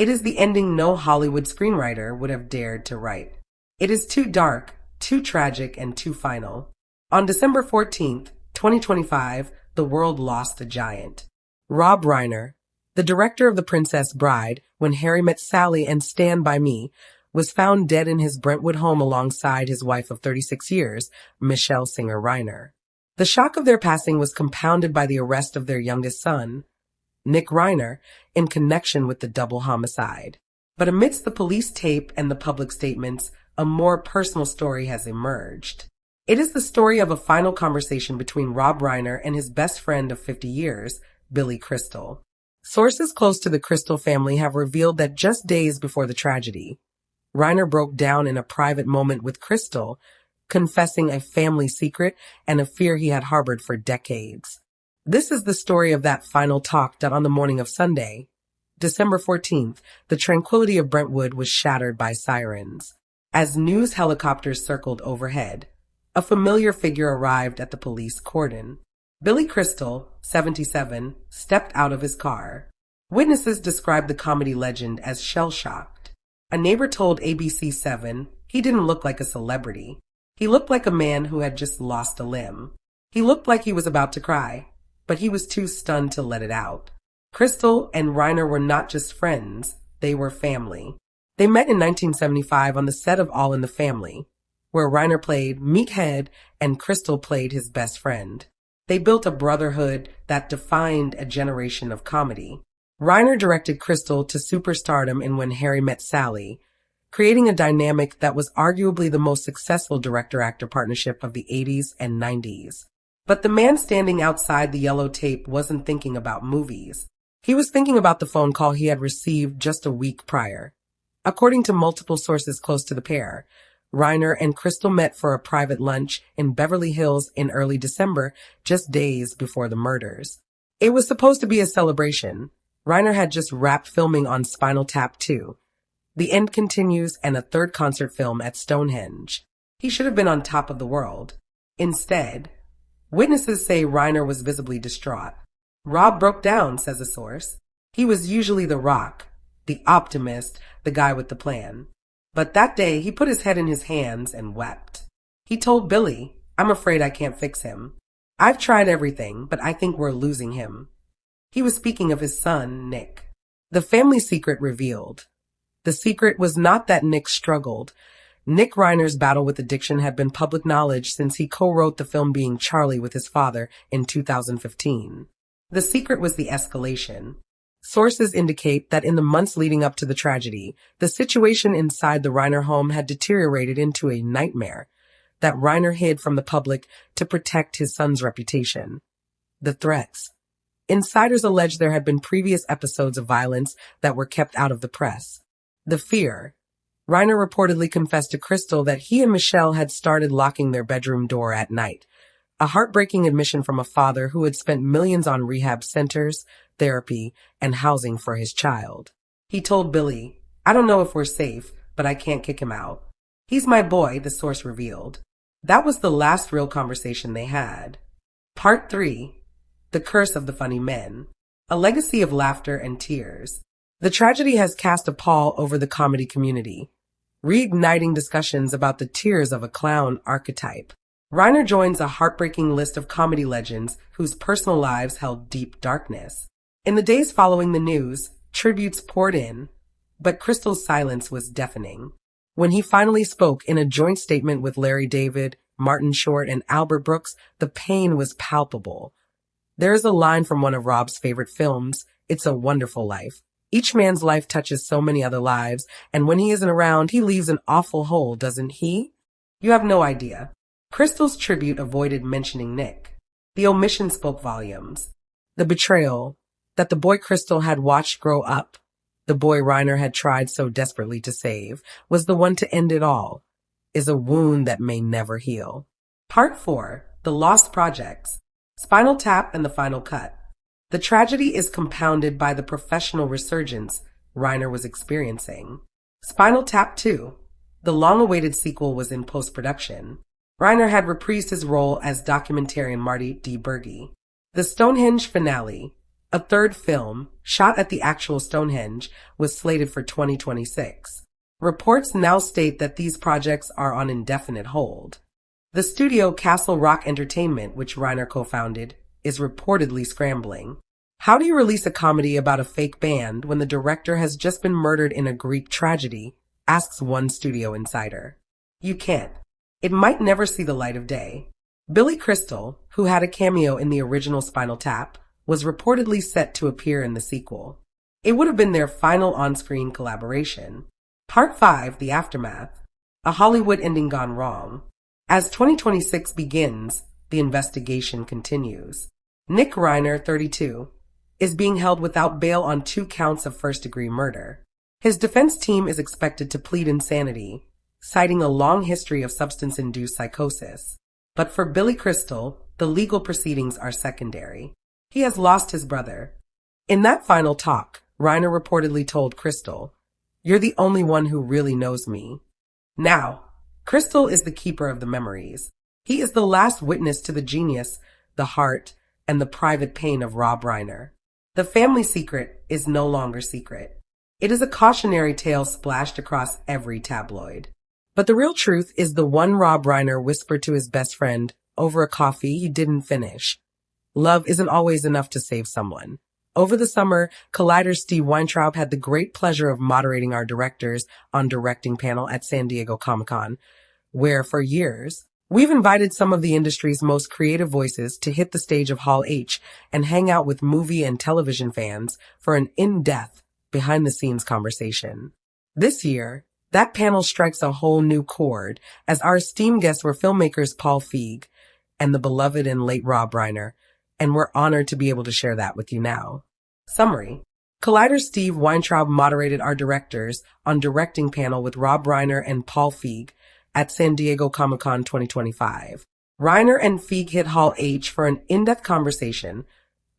It is the ending no Hollywood screenwriter would have dared to write. It is too dark, too tragic, and too final. On December 14th, 2025, the world lost a giant. Rob Reiner, the director of The Princess Bride, When Harry Met Sally, and Stand By Me, was found dead in his Brentwood home alongside his wife of 36 years, Michelle Singer Reiner. The shock of their passing was compounded by the arrest of their youngest son, Nick Reiner, in connection with the double homicide. But amidst the police tape and the public statements, a more personal story has emerged. It is the story of a final conversation between Rob Reiner and his best friend of 50 years, Billy Crystal. Sources close to the Crystal family have revealed that just days before the tragedy, Reiner broke down in a private moment with Crystal, confessing a family secret and a fear he had harbored for decades. This is the story of that final talk done on the morning of Sunday, December 14th. The tranquility of Brentwood was shattered by sirens. As news helicopters circled overhead, a familiar figure arrived at the police cordon. Billy Crystal, 77, stepped out of his car. Witnesses described the comedy legend as shell-shocked. A neighbor told ABC7 he didn't look like a celebrity. He looked like a man who had just lost a limb. He looked like he was about to cry, but he was too stunned to let it out. Crystal and Reiner were not just friends, they were family. They met in 1975 on the set of All in the Family, where Reiner played Meathead and Crystal played his best friend. They built a brotherhood that defined a generation of comedy. Reiner directed Crystal to superstardom in When Harry Met Sally, creating a dynamic that was arguably the most successful director-actor partnership of the 80s and 90s. But the man standing outside the yellow tape wasn't thinking about movies. He was thinking about the phone call he had received just a week prior. According to multiple sources close to the pair, Reiner and Crystal met for a private lunch in Beverly Hills in early December, just days before the murders. It was supposed to be a celebration. Reiner had just wrapped filming on Spinal Tap 2. The End Continues and a third concert film at Stonehenge. He should have been on top of the world. Instead, witnesses say Reiner was visibly distraught. Rob broke down, says a source. He was usually the rock, the optimist, the guy with the plan. But that day, he put his head in his hands and wept. He told Billy, "I'm afraid I can't fix him. I've tried everything, but I think we're losing him." He was speaking of his son, Nick. The family secret revealed. The secret was not that Nick struggled. Nick Reiner's battle with addiction had been public knowledge since he co-wrote the film Being Charlie with his father in 2015. The secret was the escalation. Sources indicate that in the months leading up to the tragedy, the situation inside the Reiner home had deteriorated into a nightmare that Reiner hid from the public to protect his son's reputation. The threats. Insiders allege there had been previous episodes of violence that were kept out of the press. The fear. Reiner reportedly confessed to Crystal that he and Michelle had started locking their bedroom door at night, a heartbreaking admission from a father who had spent millions on rehab centers, therapy, and housing for his child. He told Billy, "I don't know if we're safe, but I can't kick him out. He's my boy," the source revealed. That was the last real conversation they had. Part 3. The Curse of the Funny Men. A legacy of laughter and tears. The tragedy has cast a pall over the comedy community, reigniting discussions about the tears of a clown archetype. Reiner joins a heartbreaking list of comedy legends whose personal lives held deep darkness. In the days following the news, tributes poured in, but Crystal's silence was deafening. When he finally spoke in a joint statement with Larry David, Martin Short, and Albert Brooks, the pain was palpable. There is a line from one of Rob's favorite films, It's a Wonderful Life. Each man's life touches so many other lives, and when he isn't around, he leaves an awful hole, doesn't he? You have no idea. Crystal's tribute avoided mentioning Nick. The omission spoke volumes. The betrayal that the boy Crystal had watched grow up, the boy Reiner had tried so desperately to save, was the one to end it all, is a wound that may never heal. Part 4. The Lost Projects. Spinal Tap and the Final Cut. The tragedy is compounded by the professional resurgence Reiner was experiencing. Spinal Tap 2. The long-awaited sequel was in post-production. Reiner had reprised his role as documentarian Marty D. Berge. The Stonehenge finale. A third film, shot at the actual Stonehenge, was slated for 2026. Reports now state that these projects are on indefinite hold. The studio Castle Rock Entertainment, which Reiner co-founded, is reportedly scrambling. How do you release a comedy about a fake band when the director has just been murdered in a Greek tragedy? Asks one studio insider. You can't. It might never see the light of day. Billy Crystal, who had a cameo in the original Spinal Tap, was reportedly set to appear in the sequel. It would have been their final on-screen collaboration. Part 5, The Aftermath. A Hollywood ending gone wrong. As 2026 begins, the investigation continues. Nick Reiner, 32, is being held without bail on 2 counts of first-degree murder. His defense team is expected to plead insanity, citing a long history of substance-induced psychosis. But for Billy Crystal, the legal proceedings are secondary. He has lost his brother. In that final talk, Reiner reportedly told Crystal, "You're the only one who really knows me." Now, Crystal is the keeper of the memories. He is the last witness to the genius, the heart, and the private pain of Rob Reiner. The family secret is no longer secret. It is a cautionary tale splashed across every tabloid. But the real truth is the one Rob Reiner whispered to his best friend over a coffee he didn't finish. Love isn't always enough to save someone. Over the summer, Collider's Steve Weintraub had the great pleasure of moderating our directors on directing panel at San Diego Comic-Con, where for years, we've invited some of the industry's most creative voices to hit the stage of Hall H and hang out with movie and television fans for an in-depth, behind-the-scenes conversation. This year, that panel strikes a whole new chord as our esteemed guests were filmmakers Paul Feig and the beloved and late Rob Reiner, and we're honored to be able to share that with you now. Summary. Collider's Steve Weintraub moderated our directors on directing panel with Rob Reiner and Paul Feig at San Diego Comic-Con 2025. Reiner and Feig hit Hall H for an in-depth conversation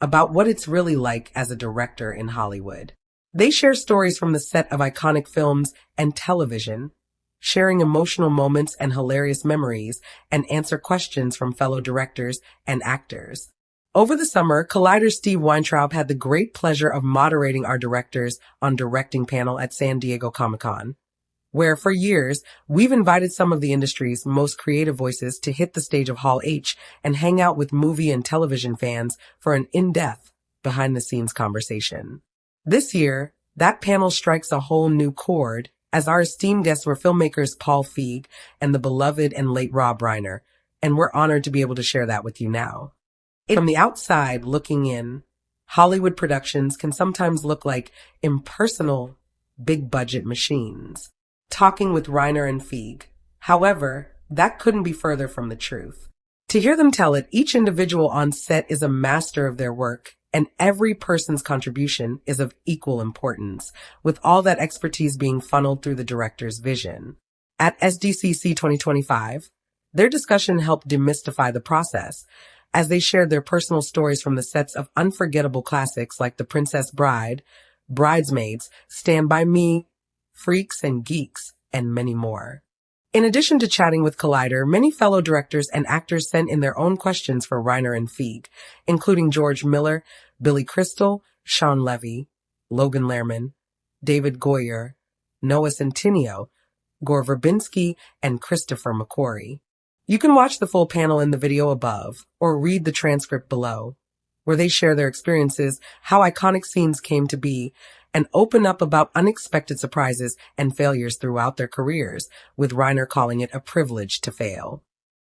about what it's really like as a director in Hollywood. They share stories from the set of iconic films and television, sharing emotional moments and hilarious memories, and answer questions from fellow directors and actors. Over the summer, Collider's Steve Weintraub had the great pleasure of moderating our directors on directing panel at San Diego Comic-Con, where for years, we've invited some of the industry's most creative voices to hit the stage of Hall H and hang out with movie and television fans for an in-depth, behind-the-scenes conversation. This year, that panel strikes a whole new chord as our esteemed guests were filmmakers Paul Feig and the beloved and late Rob Reiner, and we're honored to be able to share that with you now. From the outside looking in, Hollywood productions can sometimes look like impersonal, big-budget machines. Talking with Reiner and Feig. However, that couldn't be further from the truth. To hear them tell it, each individual on set is a master of their work, and every person's contribution is of equal importance, with all that expertise being funneled through the director's vision. At SDCC 2025, their discussion helped demystify the process, as they shared their personal stories from the sets of unforgettable classics like The Princess Bride, Bridesmaids, Stand By Me, Freaks and Geeks, and many more. In addition to chatting with Collider, many fellow directors and actors sent in their own questions for Reiner and Feig, including George Miller, Billy Crystal, Sean Levy, Logan Lerman, David Goyer, Noah Centineo, Gore Verbinski, and Christopher McQuarrie. You can watch the full panel in the video above or read the transcript below, where they share their experiences, how iconic scenes came to be, and open up about unexpected surprises and failures throughout their careers, with Reiner calling it a privilege to fail.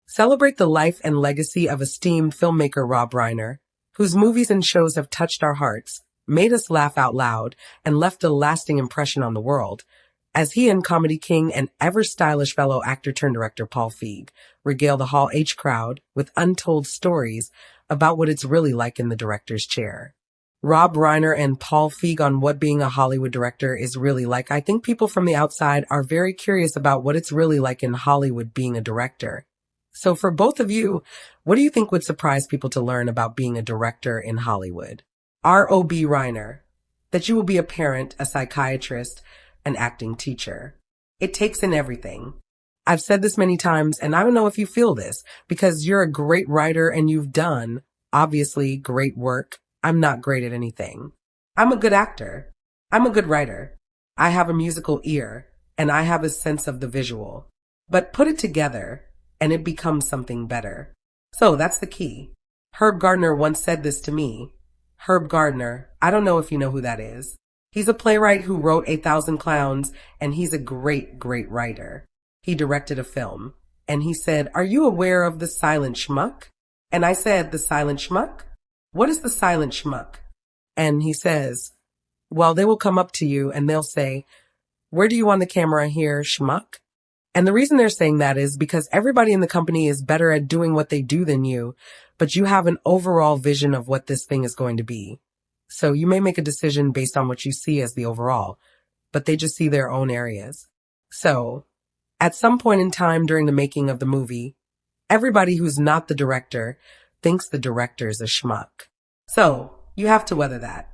Celebrate the life and legacy of esteemed filmmaker Rob Reiner, whose movies and shows have touched our hearts, made us laugh out loud, and left a lasting impression on the world, as he and comedy king and ever-stylish fellow actor-turned-director Paul Feig regale the Hall H crowd with untold stories about what it's really like in the director's chair. Rob Reiner and Paul Feig on what being a Hollywood director is really like. I think people from the outside are very curious about what it's really like in Hollywood being a director. So for both of you, what do you think would surprise people to learn about being a director in Hollywood? Rob Reiner, that you will be a parent, a psychiatrist, an acting teacher. It takes in everything. I've said this many times, and I don't know if you feel this, because you're a great writer and you've done, obviously, great work. I'm not great at anything. I'm a good actor. I'm a good writer. I have a musical ear, and I have a sense of the visual. But put it together, and it becomes something better. So that's the key. Herb Gardner once said this to me. Herb Gardner, I don't know if you know who that is. He's a playwright who wrote 8,000 Clowns, and he's a great, great writer. He directed a film, and he said, "Are you aware of the silent schmuck?" And I said, "The silent schmuck? What is the silent schmuck?" And he says, "Well, they will come up to you and they'll say, 'Where do you want the camera here, schmuck?'" And the reason they're saying that is because everybody in the company is better at doing what they do than you, but you have an overall vision of what this thing is going to be. So you may make a decision based on what you see as the overall, but they just see their own areas. So, at some point in time during the making of the movie, everybody who's not the director thinks the director's a schmuck. So, you have to weather that.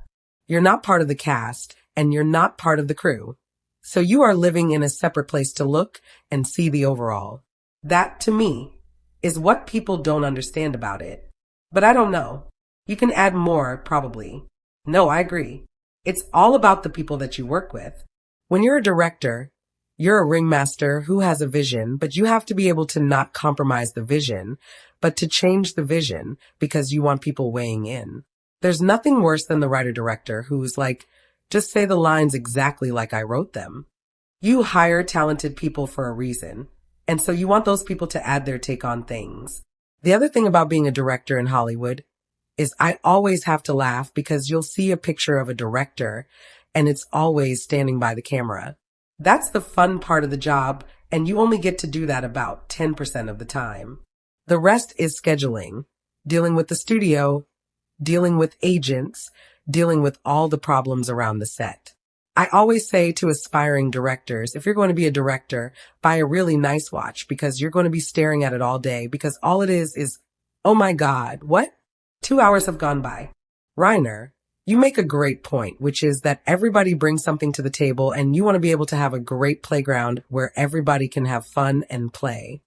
You're not part of the cast, and you're not part of the crew. So you are living in a separate place to look and see the overall. That, to me, is what people don't understand about it. But I don't know. You can add more, probably. No, I agree. It's all about the people that you work with. When you're a director, you're a ringmaster who has a vision, but you have to be able to not compromise the vision, but to change the vision because you want people weighing in. There's nothing worse than the writer-director who's like, just say the lines exactly like I wrote them. You hire talented people for a reason, and so you want those people to add their take on things. The other thing about being a director in Hollywood is I always have to laugh because you'll see a picture of a director and it's always standing by the camera. That's the fun part of the job, and you only get to do that about 10% of the time. The rest is scheduling, dealing with the studio, dealing with agents, dealing with all the problems around the set. I always say to aspiring directors, if you're going to be a director, buy a really nice watch because you're going to be staring at it all day because all it is, oh my God, what? 2 hours have gone by. Reiner, you make a great point, which is that everybody brings something to the table and you want to be able to have a great playground where everybody can have fun and play.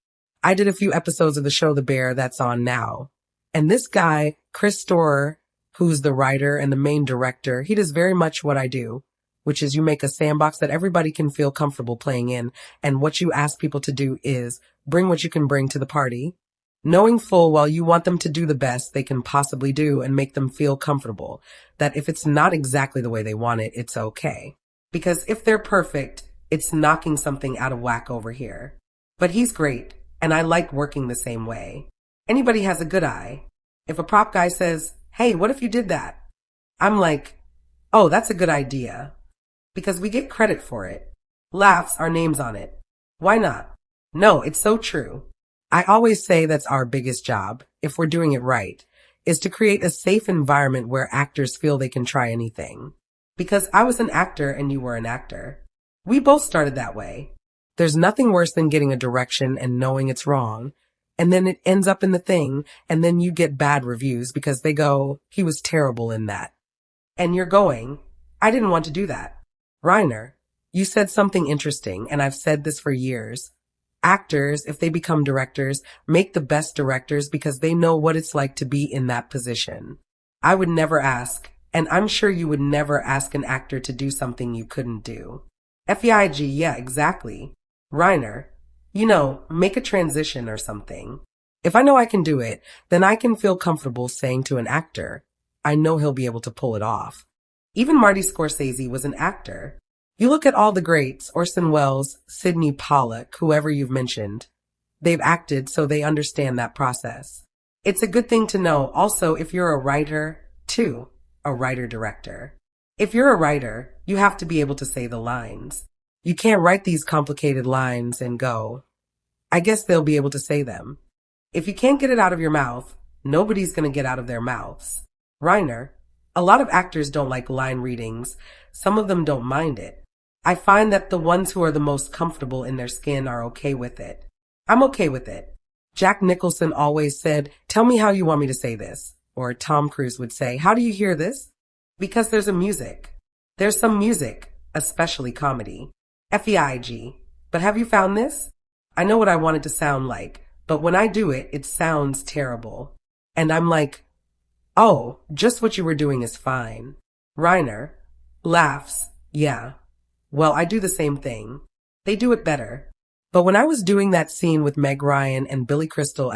I did a few episodes of the show The Bear that's on now. And this guy, Chris Storer, who's the writer and the main director, he does very much what I do, which is you make a sandbox that everybody can feel comfortable playing in. And what you ask people to do is bring what you can bring to the party, knowing full well you want them to do the best they can possibly do and make them feel comfortable, that if it's not exactly the way they want it, it's okay. Because if they're perfect, it's knocking something out of whack over here. But he's great, and I like working the same way. Anybody has a good eye. If a prop guy says, "Hey, what if you did that?" I'm like, "Oh, that's a good idea." Because we get credit for it. Laughs, our names on it. Why not? No, it's so true. I always say that's our biggest job, if we're doing it right, is to create a safe environment where actors feel they can try anything. Because I was an actor and you were an actor. We both started that way. There's nothing worse than getting a direction and knowing it's wrong, and then it ends up in the thing, and then you get bad reviews because they go, "He was terrible in that." And you're going, "I didn't want to do that." Reiner, you said something interesting, and I've said this for years. Actors, if they become directors, make the best directors because they know what it's like to be in that position. I would never ask, and I'm sure you would never ask an actor to do something you couldn't do. FEIG, yeah, exactly. Reiner, make a transition or something. If I know I can do it, then I can feel comfortable saying to an actor, I know he'll be able to pull it off. Even Marty Scorsese was an actor. You look at all the greats, Orson Welles, Sidney Pollack, whoever you've mentioned. They've acted, so they understand that process. It's a good thing to know also if you're a writer, too, a writer-director. If you're a writer, you have to be able to say the lines. You can't write these complicated lines and go, I guess they'll be able to say them. If you can't get it out of your mouth, nobody's going to get out of their mouths. Reiner, a lot of actors don't like line readings. Some of them don't mind it. I find that the ones who are the most comfortable in their skin are okay with it. I'm okay with it. Jack Nicholson always said, tell me how you want me to say this. Or Tom Cruise would say, how do you hear this? Because there's a music. There's some music, especially comedy. FEIG. But have you found this? I know what I want it to sound like, but when I do it, it sounds terrible. And I'm like, Oh, just what you were doing is fine. Reiner laughs. Yeah. Well, I do the same thing. They do it better. But when I was doing that scene with Meg Ryan and Billy Crystal